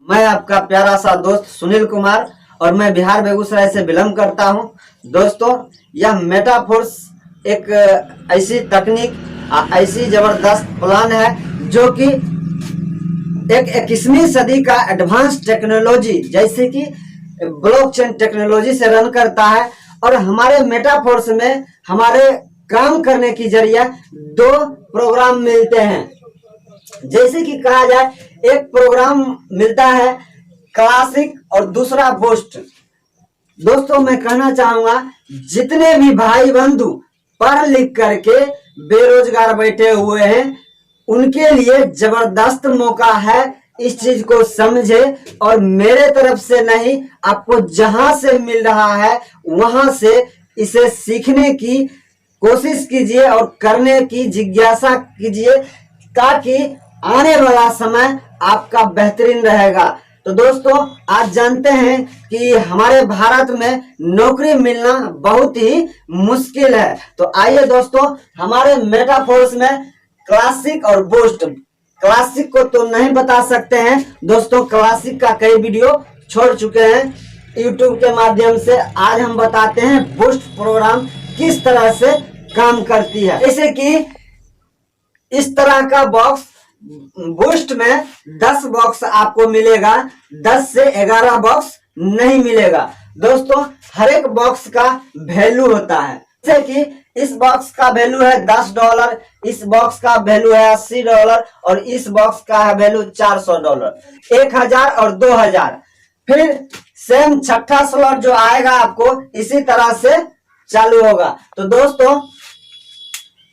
मैं आपका प्यारा सा दोस्त सुनील कुमार और मैं बिहार बेगूसराय से बिलोंग करता हूं। दोस्तों, यह मेटाफोर्स एक ऐसी तकनीक, ऐसी जबरदस्त प्लान है जो कि एक 21वीं सदी का एडवांस टेक्नोलॉजी जैसे कि ब्लॉकचेन टेक्नोलॉजी से रन करता है। और हमारे मेटाफोर्स में हमारे काम करने की जरिए दो प्रोग्राम मिलते हैं। जैसे कि कहा जाए, एक प्रोग्राम मिलता है क्लासिक और दूसरा बूस्ट। दोस्तों, मैं कहना चाहूंगा, जितने भी भाई बंधु पढ़ लिख करके बेरोजगार बैठे हुए हैं, उनके लिए जबरदस्त मौका है। इस चीज को समझे और मेरे तरफ से नहीं, आपको जहां से मिल रहा है वहां से इसे सीखने की कोशिश कीजिए और करने की जिज्ञासा कीजिए, ताकि आने वाला समय आपका बेहतरीन रहेगा। तो दोस्तों, आज जानते हैं कि हमारे भारत में नौकरी मिलना बहुत ही मुश्किल है। तो आइए दोस्तों, हमारे मेटाफोर्स में क्लासिक और बूस्ट। क्लासिक को तो नहीं बता सकते हैं दोस्तों, क्लासिक का कई वीडियो छोड़ चुके हैं यूट्यूब के माध्यम से। आज हम बताते हैं बूस्ट प्रोग्राम किस तरह से काम करती है। जैसे कि इस तरह का बॉक्स बूस्ट में 10 बॉक्स आपको मिलेगा, 10 से 11 बॉक्स नहीं मिलेगा। दोस्तों, हर एक बॉक्स का वैल्यू होता है। जैसे कि इस बॉक्स का वैल्यू है $10, इस बॉक्स का वैल्यू है $80 और इस बॉक्स का वैल्यू $400, 1000 और 2000। फिर सेम छठा स्लॉट जो आएगा आपको इसी तरह से चालू होगा। तो दोस्तों,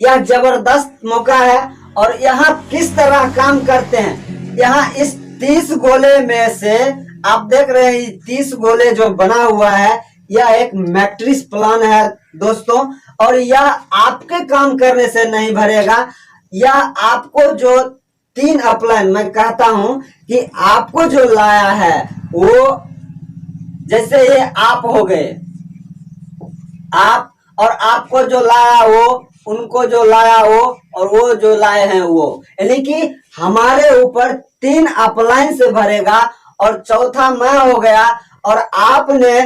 यह जबरदस्त मौका है। और यहाँ किस तरह काम करते हैं, यहाँ इस 30 गोले में से आप देख रहे हैं 30 गोले जो बना हुआ है, यह एक मैट्रिक्स प्लान है दोस्तों। और यह आपके काम करने से नहीं भरेगा, यह आपको जो 3 अपलाइन, मैं कहता हूं कि आपको जो लाया है वो, जैसे ये आप हो गए, आप और आपको जो लाया वो, उनको जो लाया वो और वो जो लाए हैं वो, यानी कि हमारे ऊपर 3 अपलाइन से भरेगा। और चौथा मैं हो गया और आपने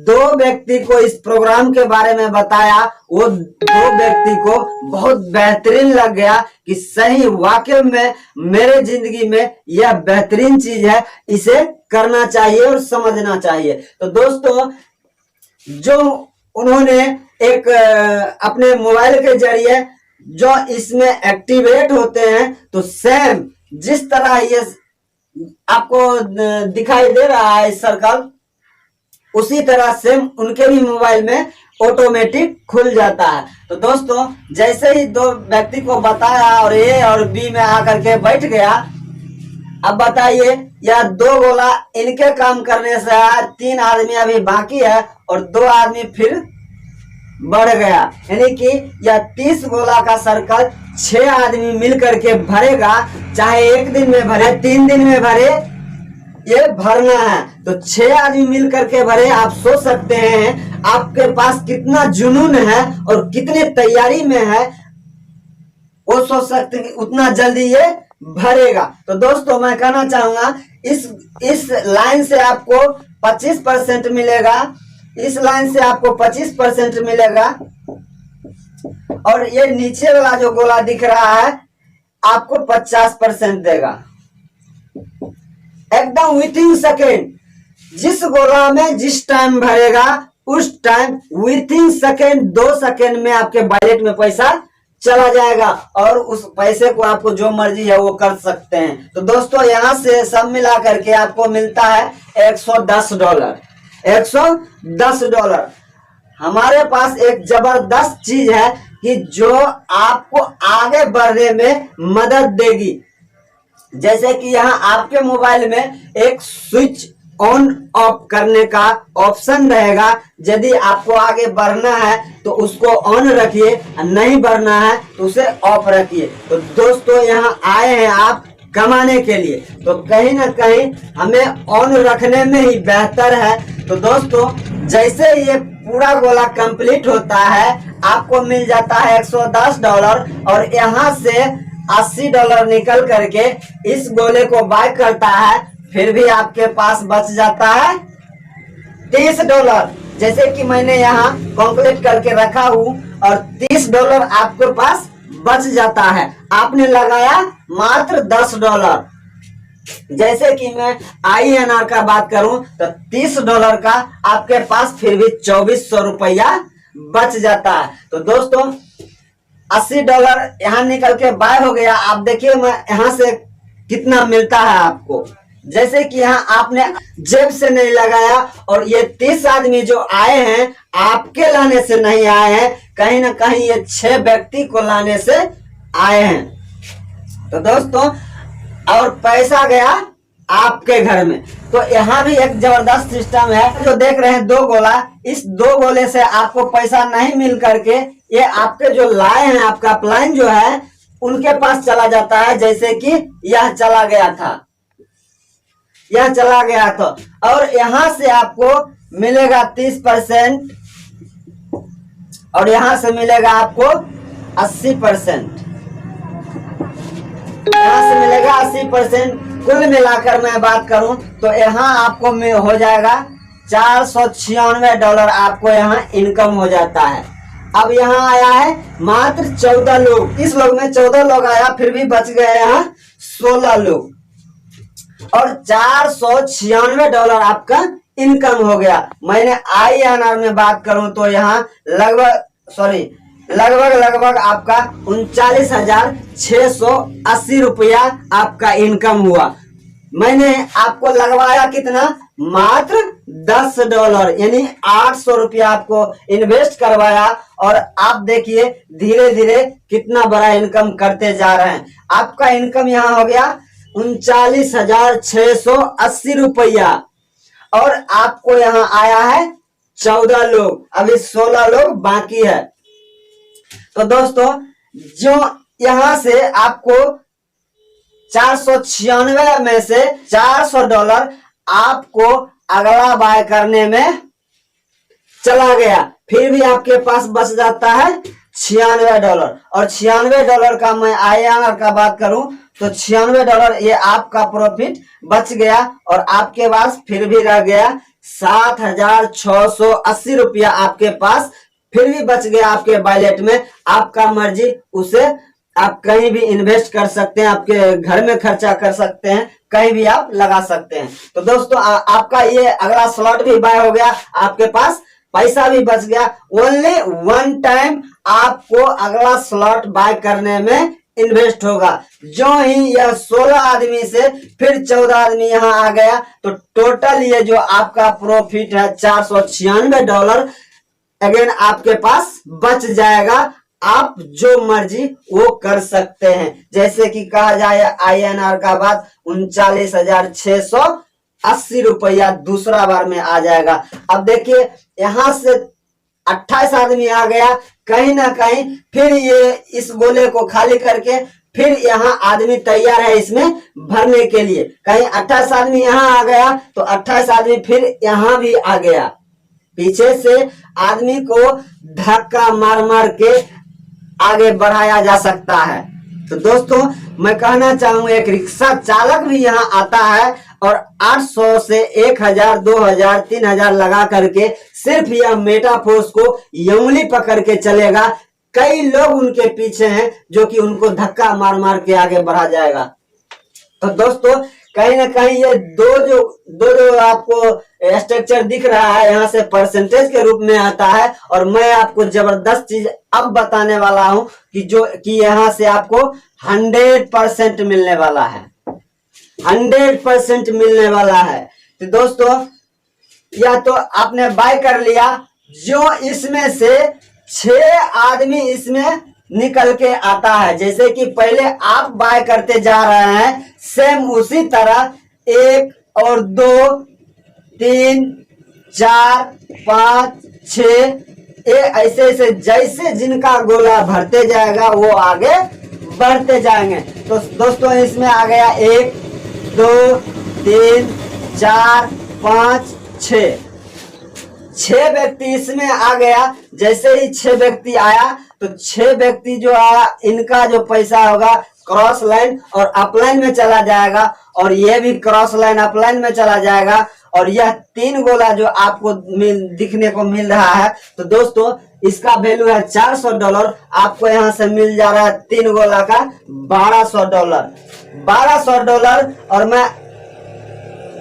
2 व्यक्ति को इस प्रोग्राम के बारे में बताया, वो 2 व्यक्ति को बहुत बेहतरीन लग गया कि सही वाकई में मेरे जिंदगी में यह बेहतरीन चीज है, इसे करना चाहिए और समझना चाहिए। तो दोस्तों, जो उन्होंने एक अपने मोबाइल के जरिए जो इसमें एक्टिवेट होते हैं, तो सेम जिस तरह ये आपको दिखाई दे रहा है सर्कल, उसी तरह सेम उनके भी मोबाइल में ऑटोमेटिक खुल जाता है। तो दोस्तों, जैसे ही 2 व्यक्ति को बताया और ए और बी में आकर के बैठ गया, अब बताइए, यह 2 गोला इनके काम करने से 3 आदमी अभी बाकी है और 2 आदमी फिर बढ़ गया। यानी कि यह 30 गोला का सर्कल 6 आदमी मिल करके भरेगा। चाहे 1 दिन में भरे, 3 दिन में भरे, ये भरना है। तो 6 आदमी मिल करके भरे। आप सोच सकते हैं आपके पास कितना जुनून है और कितने तैयारी में है, वो सोच सकते हैं उतना जल्दी ये भरेगा। तो दोस्तों, मैं कहना चाहूंगा, इस लाइन से आपको 25% मिलेगा, इस लाइन से आपको 25% मिलेगा, और ये नीचे वाला जो गोला दिख रहा है आपको 50% देगा। एकदम विथिन सेकेंड, जिस गोला में जिस टाइम भरेगा उस टाइम विथिन सेकेंड, 2 सेकेंड में आपके वॉलेट में पैसा चला जाएगा और उस पैसे को आपको जो मर्जी है वो कर सकते हैं। तो दोस्तों, यहां से सब मिला करके आपको मिलता है $110। $110। हमारे पास एक जबरदस्त चीज है कि जो आपको आगे बढ़ने में मदद देगी। जैसे कि यहाँ आपके मोबाइल में एक स्विच ऑन ऑफ करने का ऑप्शन रहेगा। यदि आपको आगे बढ़ना है तो उसको ऑन रखिए, नहीं बढ़ना है तो उसे ऑफ रखिए। तो दोस्तों, यहाँ आए हैं आप कमाने के लिए, तो कहीं ना कहीं हमें ऑन रखने में ही बेहतर है। तो दोस्तों, जैसे ये पूरा गोला कंप्लीट होता है, आपको मिल जाता है $110 और यहाँ से $80 निकल करके इस गोले को बाय करता है। फिर भी आपके पास बच जाता है $30। जैसे कि मैंने यहाँ कैलकुलेट करके रखा हूँ और $30 आपके पास बच जाता है। आपने लगाया मात्र $10। जैसे कि मैं INR का बात करूं तो $30 का आपके पास फिर भी 2400 रुपया बच जाता है। तो दोस्तों $80 यहाँ निकल के बाय हो गया। आप देखिए मैं यहाँ से कितना मिलता है आपको। जैसे कि यहाँ आपने जेब से नहीं लगाया और ये 30 आदमी जो आए हैं आपके लाने से नहीं आए हैं, कहीं ना कहीं ये 6 व्यक्ति को लाने से आए हैं। तो दोस्तों और पैसा गया आपके घर में। तो यहाँ भी एक जबरदस्त सिस्टम है। जो देख रहे हैं 2 गोला, इस 2 गोले से आपको पैसा नहीं मिल करके ये आपके जो लाए हैं आपका प्लान जो है उनके पास चला जाता है। जैसे कि यह चला गया था, यह चला गया था और यहाँ से आपको मिलेगा 30% और यहाँ से मिलेगा आपको 80%। यहाँ से मिलेगा 80%। कुल मिलाकर मैं बात करूं तो यहाँ आपको हो जाएगा $496 आपको यहाँ इनकम हो जाता है। अब यहाँ आया है मात्र 14 लोग। इस लोग में 14 लोग आया, फिर भी बच गए यहाँ 16 लोग और $496 आपका इनकम हो गया। मैंने INR में बात करूं तो यहाँ लगभग आपका 39,680 रुपया आपका इनकम हुआ। मैंने आपको लगवाया कितना? मात्र $10 यानी 800 रुपया आपको इन्वेस्ट करवाया और आप देखिए धीरे धीरे कितना बड़ा इनकम करते जा रहे हैं। आपका इनकम यहाँ हो गया 39,680 रुपया और आपको यहाँ आया है 14 लोग, अभी 16 लोग बाकी है। तो दोस्तों जो यहाँ से आपको 496 में से $400 आपको अगला बाय करने में चला गया, फिर भी आपके पास बच जाता है $96 और $96 का मैं INR का बात करूं तो $96 ये आपका प्रॉफिट बच गया और आपके पास फिर भी रह गया 7,680 रुपया आपके पास फिर भी बच गया आपके वॉलेट में। आपका मर्जी, उसे आप कहीं भी इन्वेस्ट कर सकते हैं, आपके घर में खर्चा कर सकते हैं, कहीं भी आप लगा सकते हैं। तो दोस्तों आपका ये अगला स्लॉट भी बाय हो गया, आपके पास पैसा भी बच गया। ओनली 1 टाइम आपको अगला स्लॉट बाय करने में इन्वेस्ट होगा। जो ही यह 16 आदमी से फिर 14 आदमी यहाँ आ गया तो टोटल ये जो आपका प्रॉफिट है $496 अगेन आपके पास बच जाएगा। आप जो मर्जी वो कर सकते हैं। जैसे कि कहा जाए INR का बात 39,680 रुपया दूसरा बार में आ जाएगा। अब देखिए यहाँ से 28 आदमी आ गया, कहीं ना कहीं फिर ये इस गोले को खाली करके फिर यहाँ आदमी तैयार है इसमें भरने के लिए। कहीं 28 आदमी यहाँ आ गया तो 28 आदमी फिर यहाँ भी आ गया। पीछे से आदमी को धक्का मार मार के आगे बढ़ाया जा सकता है। तो दोस्तों मैं कहना चाहूंगा एक रिक्शा चालक भी यहाँ आता है और 800 से 1,000 2,000 3,000 लगा करके सिर्फ यह मेटाफोर्स को उंगली पकड़ के चलेगा। कई लोग उनके पीछे हैं जो कि उनको धक्का मार मार के आगे बढ़ा जाएगा। तो दोस्तों कहीं ना कहीं ये दो आपको स्ट्रक्चर दिख रहा है, यहाँ से परसेंटेज के रूप में आता है और मैं आपको जबरदस्त चीज अब बताने वाला हूं कि यहाँ से आपको 100% मिलने वाला है, 100% मिलने वाला है। तो दोस्तों या तो आपने बाय कर लिया, जो इसमें से 6 आदमी इसमें निकल के आता है। जैसे कि पहले आप बाय करते जा रहे हैं, सेम उसी तरह 1 और 2 3 4 5 6 ऐसे ऐसे जैसे जिनका गोला भरते जाएगा वो आगे बढ़ते जाएंगे। तो दोस्तों इसमें आ गया 1 2 3 4 5 6 व्यक्ति इसमें आ गया। जैसे ही 6 व्यक्ति आया तो 6 व्यक्ति जो आया इनका जो पैसा होगा क्रॉस लाइन और अपलाइन में चला जाएगा, और ये भी क्रॉस लाइन अपलाइन में चला जाएगा, और यह 3 गोला जो आपको दिखने को मिल रहा है, तो दोस्तों इसका वैल्यू है $400। आपको यहाँ से मिल जा रहा है 3 गोला का $1200, $1200। और मैं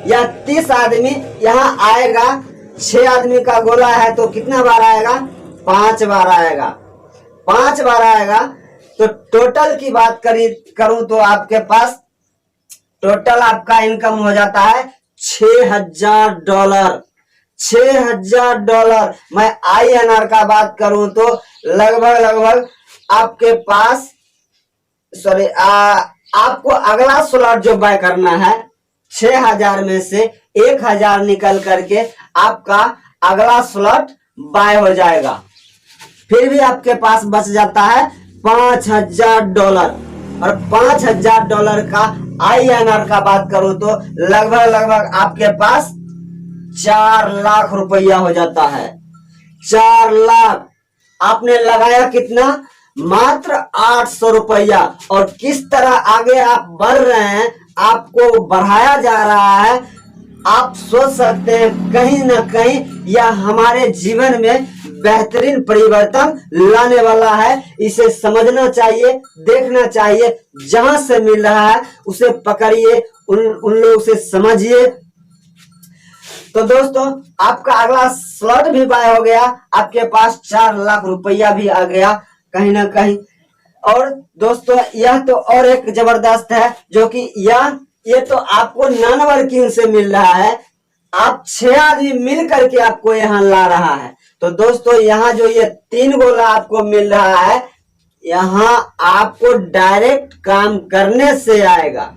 यह 30 आदमी यहाँ आएगा, 6 आदमी का गोला है तो कितना बार आएगा? 5 बार आएगा, 5 बार आएगा। तो टोटल की बात करूं तो आपके पास टोटल आपका इनकम हो जाता है $6000, $6000। मैं INR का बात करूं तो लगभग आपके पास आपको अगला स्लॉट जो बाय करना है 6000 में से 1000 निकल करके आपका अगला स्लॉट बाय हो जाएगा। फिर भी आपके पास बच जाता है $5000, और $5000 का INR का बात करूं तो लगभग आपके पास 4 लाख रुपया हो जाता है। 4 लाख आपने लगाया कितना? मात्र $800। और किस तरह आगे आप बढ़ रहे हैं, आपको बढ़ाया जा रहा है। आप सोच सकते हैं कहीं ना कहीं यह हमारे जीवन में बेहतरीन परिवर्तन लाने वाला है। इसे समझना चाहिए, देखना चाहिए, जहां से मिल रहा है उसे पकड़िए, उन लोगों से समझिए। तो दोस्तों आपका अगला स्लॉट भी बाय हो गया, आपके पास 4 लाख रुपया भी आ गया कहीं ना कहीं। और दोस्तों यह तो और एक जबरदस्त है, जो कि ये तो आपको नॉन वर्किंग से मिल रहा है। आप 6 आदमी मिल करके आपको यहाँ ला रहा है। तो दोस्तों यहाँ जो ये 3 गोला आपको मिल रहा है, यहाँ आपको डायरेक्ट काम करने से आएगा।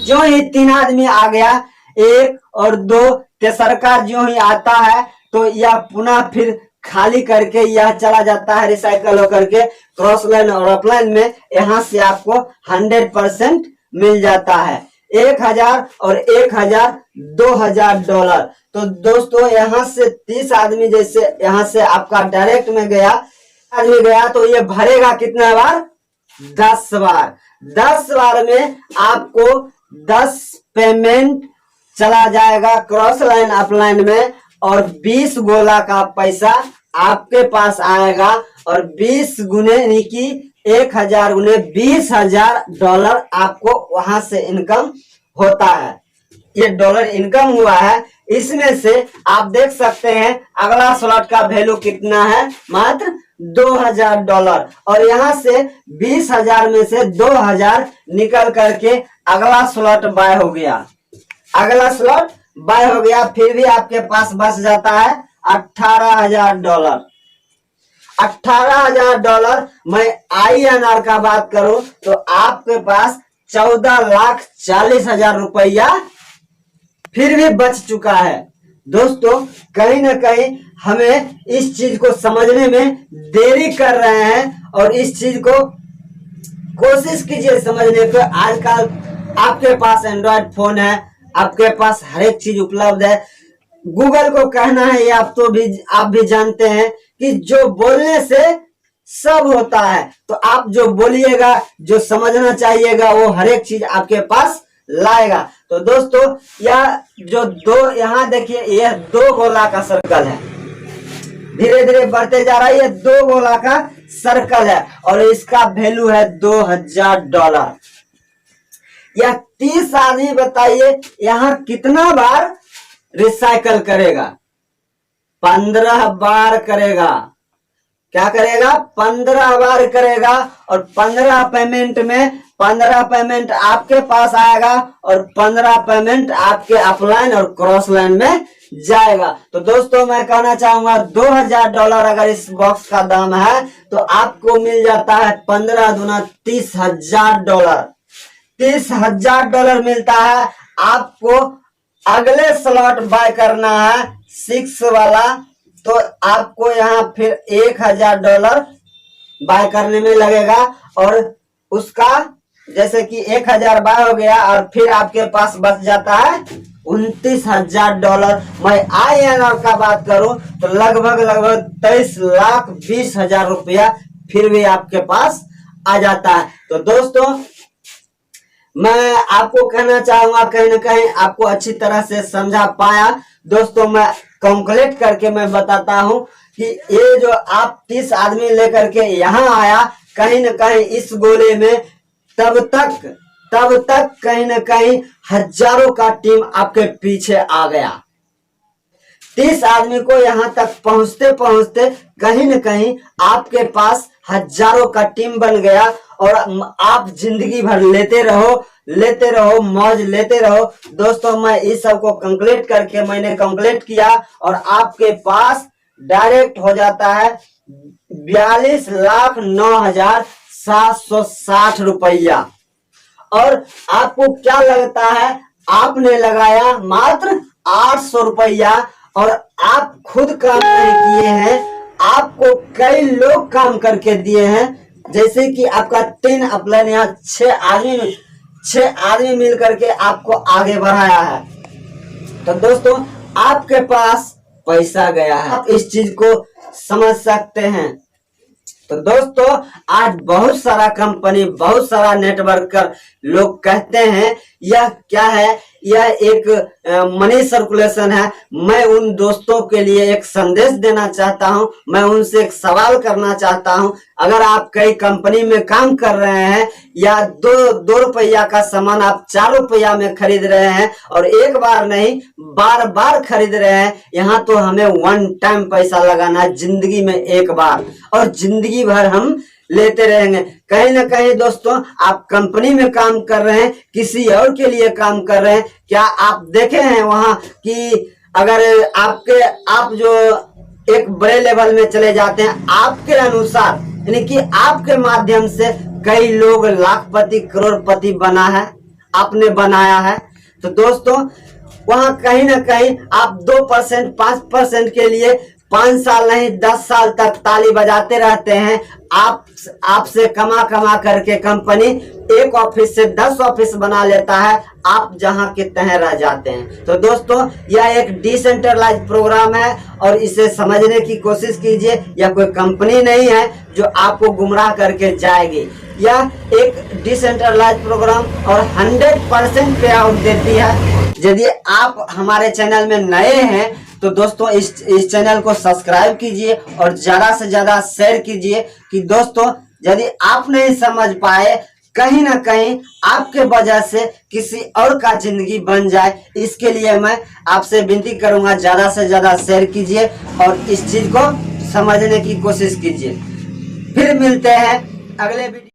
जो ही 3 आदमी आ गया, 1 और 2, तेसरका जो ही आता है तो यह पुनः फिर खाली करके यह चला जाता है रिसाइकल होकर के क्रॉस लाइन और अपलाइन में। यहाँ से आपको 100% मिल जाता है। 1000 और 1000 $2000। तो दोस्तों यहाँ से 30 आदमी जैसे यहाँ से आपका डायरेक्ट में गया, आदमी गया तो ये भरेगा कितना बार? 10 बार। 10 बार में आपको 10 पेमेंट चला जाएगा क्रॉस लाइन अपलाइन में, और 20 गोला का पैसा आपके पास आएगा। और 20 गुने यानी कि 1000 गुने $20,000 आपको वहां से इनकम होता है। ये डॉलर इनकम हुआ है। इसमें से आप देख सकते हैं अगला स्लॉट का वैल्यू कितना है? मात्र $2000। और यहाँ से 20,000 में से 2000 निकल करके अगला स्लॉट बाय हो गया, अगला स्लॉट बाय हो गया। फिर भी आपके पास बच जाता है $18,000। $18,000 मैं INR का बात करूं तो आपके पास 14,40,000 रुपया फिर भी बच चुका है। दोस्तों कहीं ना कहीं हमें इस चीज को समझने में देरी कर रहे हैं, और इस चीज को कोशिश कीजिए समझने को। आजकल आपके पास एंड्रॉयड फोन है, आपके पास हर एक चीज उपलब्ध है। गूगल को कहना है ये आप भी जानते हैं कि जो बोलने से सब होता है। तो आप जो बोलिएगा, जो समझना चाहिएगा, वो हर एक चीज आपके पास लाएगा। तो दोस्तों यह जो यहाँ देखिए, यह 2 गोला का सर्कल है, धीरे धीरे बढ़ते जा रहा है। ये 2 गोला का सर्कल है और इसका वैल्यू है $2000। यह 30 आदमी बताइए यहाँ कितना बार रिसाइकल करेगा? 15 बार करेगा। क्या करेगा? 15 बार करेगा। और 15 पेमेंट में 15 पेमेंट आपके पास आएगा और 15 पेमेंट आपके अपलाइन और क्रॉस लाइन में जाएगा। तो दोस्तों मैं कहना चाहूंगा $2000 अगर इस बॉक्स का दाम है तो आपको मिल जाता है 15 दूना $30,000। $30,000 मिलता है आपको। अगले स्लॉट बाय करना है 6 वाला, तो आपको यहाँ फिर $1000 बाय करने में लगेगा। और उसका जैसे कि 1000 बाय हो गया और फिर आपके पास बच जाता है $29,000। मैं INR का बात करूं तो लगभग 23,20,000 रुपया फिर भी आपके पास आ जाता है। तो दोस्तों मैं आपको कहना चाहूंगा, कहीं ना कहीं आपको अच्छी तरह से समझा पाया। दोस्तों मैं कैलकुलेट करके मैं बताता हूं कि ये जो आप 30 आदमी लेकर के यहाँ आया, कहीं ना कहीं इस गोले में तब तक कहीं ना कहीं हजारों का टीम आपके पीछे आ गया। 30 आदमी को यहां तक पहुंचते पहुंचते कहीं न कहीं आपके पास हजारों का टीम बन गया और आप जिंदगी भर लेते रहो मौज लेते रहो। दोस्तों मैं इस सब को कैलकुलेट करके मैंने कैलकुलेट किया और आपके पास डायरेक्ट हो जाता है 42,09,760 रुपया। और आपको क्या लगता है, आपने लगाया मात्र 800 रुपया और आप खुद काम नहीं किए हैं, आपको कई लोग काम करके दिए हैं। जैसे कि आपका 3 अपलाइन यहाँ 6 आदमी मिल करके आपको आगे बढ़ाया है। तो दोस्तों आपके पास पैसा गया है, आप इस चीज को समझ सकते हैं। तो दोस्तों आज बहुत सारा कंपनी, बहुत सारा नेटवर्कर लोग कहते हैं यह क्या है, यह एक मनी सर्कुलेशन है। मैं उन दोस्तों के लिए एक संदेश देना चाहता हूं, मैं उनसे एक सवाल करना चाहता हूं। अगर आप कई कंपनी में काम कर रहे हैं या दो रुपया का सामान आप 4 रुपया में खरीद रहे हैं और एक बार नहीं बार बार खरीद रहे हैं, यहाँ तो हमें वन टाइम पैसा लगाना है, जिंदगी में एक बार, और जिंदगी भर हम लेते रहेंगे। कहीं ना कहीं दोस्तों आप कंपनी में काम कर रहे हैं, किसी और के लिए काम कर रहे हैं, क्या आप देखे हैं वहां कि अगर आप जो एक बड़े लेवल में चले जाते हैं, आपके अनुसार यानी कि आपके माध्यम से कई लोग लाखपति करोड़पति बना है, आपने बनाया है। तो दोस्तों वहां कहीं ना कहीं आप 2% 5% के लिए 5 साल नहीं 10 साल तक ताली बजाते रहते हैं। आपसे कमा करके कंपनी एक ऑफिस से 10 ऑफिस बना लेता है, आप जहां के तहीं रह जाते हैं। तो दोस्तों यह एक डिसेंट्रलाइज प्रोग्राम है और इसे समझने की कोशिश कीजिए। यह कोई कंपनी नहीं है जो आपको गुमराह करके जाएगी। यह एक डिसेंट्रलाइज प्रोग्राम और 100% पे आउट देती है। यदि आप हमारे चैनल में नए हैं तो दोस्तों इस चैनल को सब्सक्राइब कीजिए और ज्यादा से ज्यादा शेयर कीजिए कि दोस्तों यदि आप नहीं समझ पाए, कहीं ना कहीं आपके वजह से किसी और का जिंदगी बन जाए, इसके लिए मैं आपसे विनती करूंगा ज्यादा से ज्यादा शेयर कीजिए और इस चीज को समझने की कोशिश कीजिए। फिर मिलते हैं अगले वीडियो।